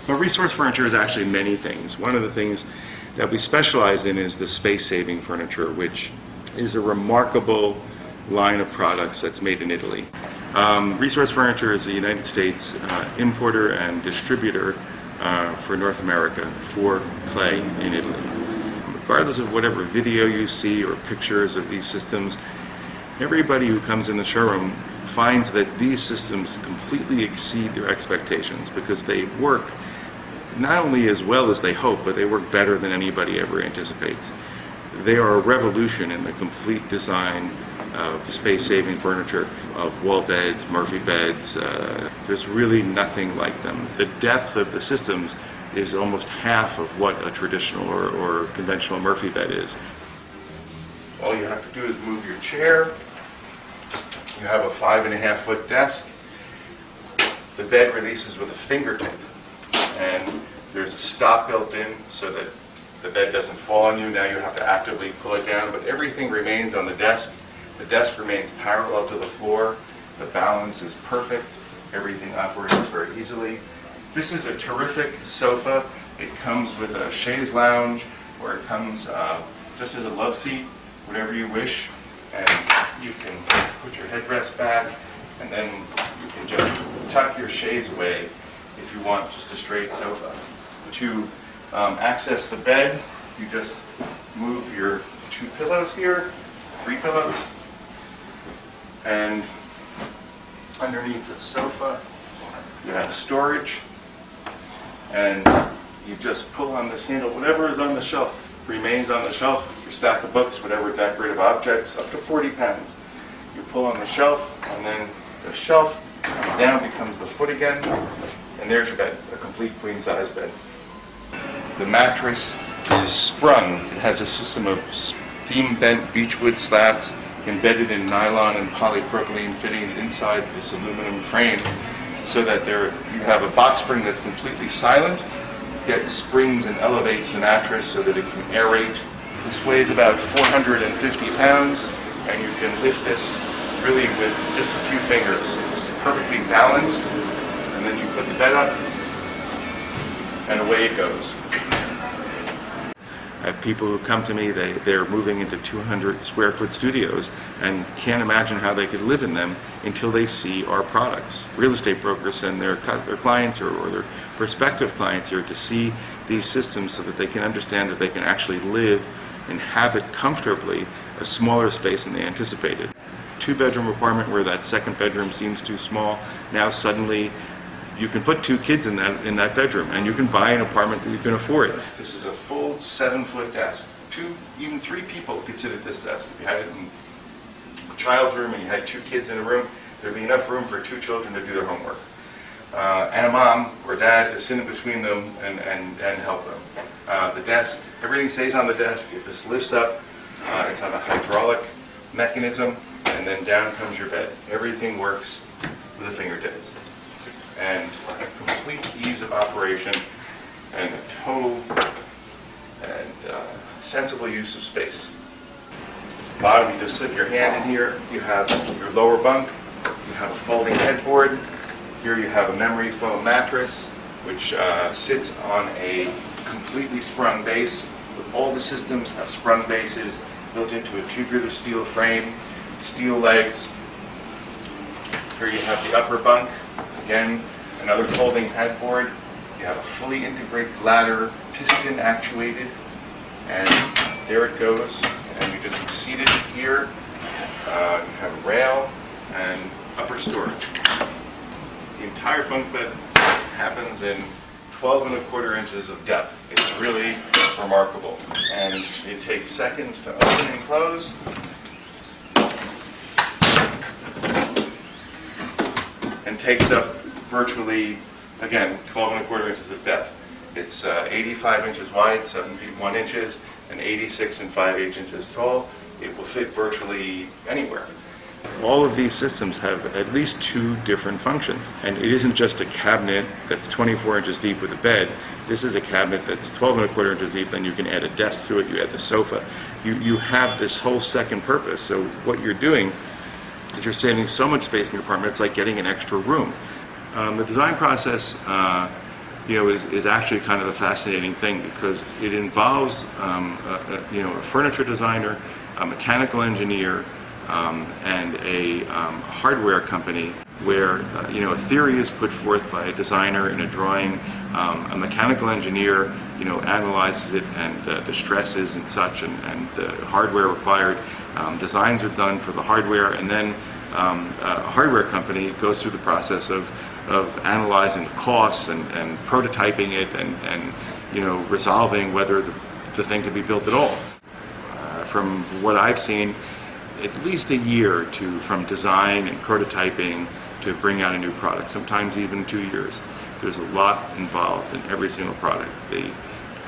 Well, resource furniture is actually many things. One of the things that we specialize in is the space-saving furniture, which is a remarkable line of products that's made in Italy. Resource Furniture is a United States importer and distributor for North America for clay in Italy. Regardless of whatever video you see or pictures of these systems, everybody who comes in the showroom finds that these systems completely exceed their expectations because they work not only as well as they hope, but they work better than anybody ever anticipates. They are a revolution in the complete design of space-saving furniture, of wall beds, Murphy beds. There's really nothing like them. The depth of the systems is almost half of what a traditional or conventional Murphy bed is. All you have to do is move your chair. You have a 5.5-foot desk. The bed releases with a fingertip, and there's a stop built in so that the bed doesn't fall on you. Now you have to actively pull it down, but everything remains on the desk. The desk remains parallel to the floor. The balance is perfect. Everything operates very easily. This is a terrific sofa. It comes with a chaise lounge, or it comes just as a love seat, whatever you wish. And you can put your headrest back, and then you can just tuck your chaise away if you want just a straight sofa. To access the bed, you just move your 2 pillows here, 3 pillows, and underneath the sofa you have storage, and you just pull on this handle. Whatever is on the shelf remains on the shelf. Your stack of books, whatever decorative objects, up to 40 pounds. You pull on the shelf, and then the shelf comes down, becomes the foot again, and there's your bed, a complete queen-size bed. The mattress is sprung. It has a system of steam-bent beechwood slats embedded in nylon and polypropylene fittings inside this aluminum frame, so that you have a box spring that's completely silent, gets springs and elevates the mattress so that it can aerate. This weighs about 450 pounds, and you can lift this really with just a few fingers. It's perfectly balanced, and then you put the bed up, and away it goes. I have people who come to me, they're moving into 200 square foot studios and can't imagine how they could live in them until they see our products. Real estate brokers send their clients or their prospective clients here to see these systems so that they can understand that they can actually live, inhabit comfortably a smaller space than they anticipated. 2-bedroom apartment where that second bedroom seems too small, now suddenly you can put 2 kids in that bedroom, and you can buy an apartment that you can afford. This is a full 7-foot desk. 2, even 3 people could sit at this desk. If you had it in a child's room and you had 2 kids in a room, there'd be enough room for 2 children to do their homework. And a mom or dad to sit in between them and help them. The desk, everything stays on the desk. It just lifts up. It's on a hydraulic mechanism, and then down comes your bed. Everything works with a fingertips. And a complete ease of operation and a total and sensible use of space. Bottom, you just slip your hand in here. You have your lower bunk. You have a folding headboard. Here you have a memory foam mattress, which sits on a completely sprung base. All the systems have sprung bases built into a tubular steel frame, steel legs. Here you have the upper bunk. Again, another folding headboard. You have a fully integrated ladder, piston actuated, and there it goes. And you just seat it here. You have a rail and upper storage. The entire bunk bed happens in 12.25 inches of depth. It's really remarkable. And it takes seconds to open and close. And takes up virtually, again, 12.25 inches of depth. It's 85 inches wide, 7 feet 1 inches, and 86 5/8 inches tall. It will fit virtually anywhere. All of these systems have at least 2 different functions. And it isn't just a cabinet that's 24 inches deep with a bed. This is a cabinet that's 12.25 inches deep, and you can add a desk to it, you add the sofa. You have this whole second purpose. So what you're doing is you're saving so much space in your apartment, it's like getting an extra room. The design process is actually kind of a fascinating thing, because it involves a furniture designer, a mechanical engineer, and a hardware company, where a theory is put forth by a designer in a drawing, a mechanical engineer analyzes it, and the stresses and such, and the hardware required. Designs are done for the hardware, and then a hardware company goes through the process of analyzing the costs and prototyping it, and resolving whether the thing can be built at all. From what I've seen, at least a year from design and prototyping to bring out a new product, sometimes even 2 years. There's a lot involved in every single product. They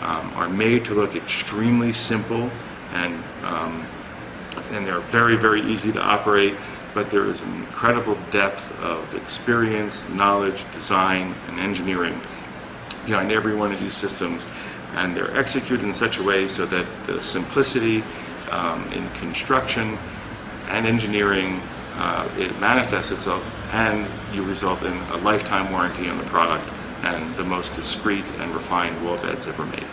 are made to look extremely simple, and they're very, very easy to operate, but there is an incredible depth of experience, knowledge, design, and engineering behind every one of these systems, and they're executed in such a way so that the simplicity in construction and engineering, it manifests itself, and you result in a lifetime warranty on the product and the most discreet and refined wall beds ever made.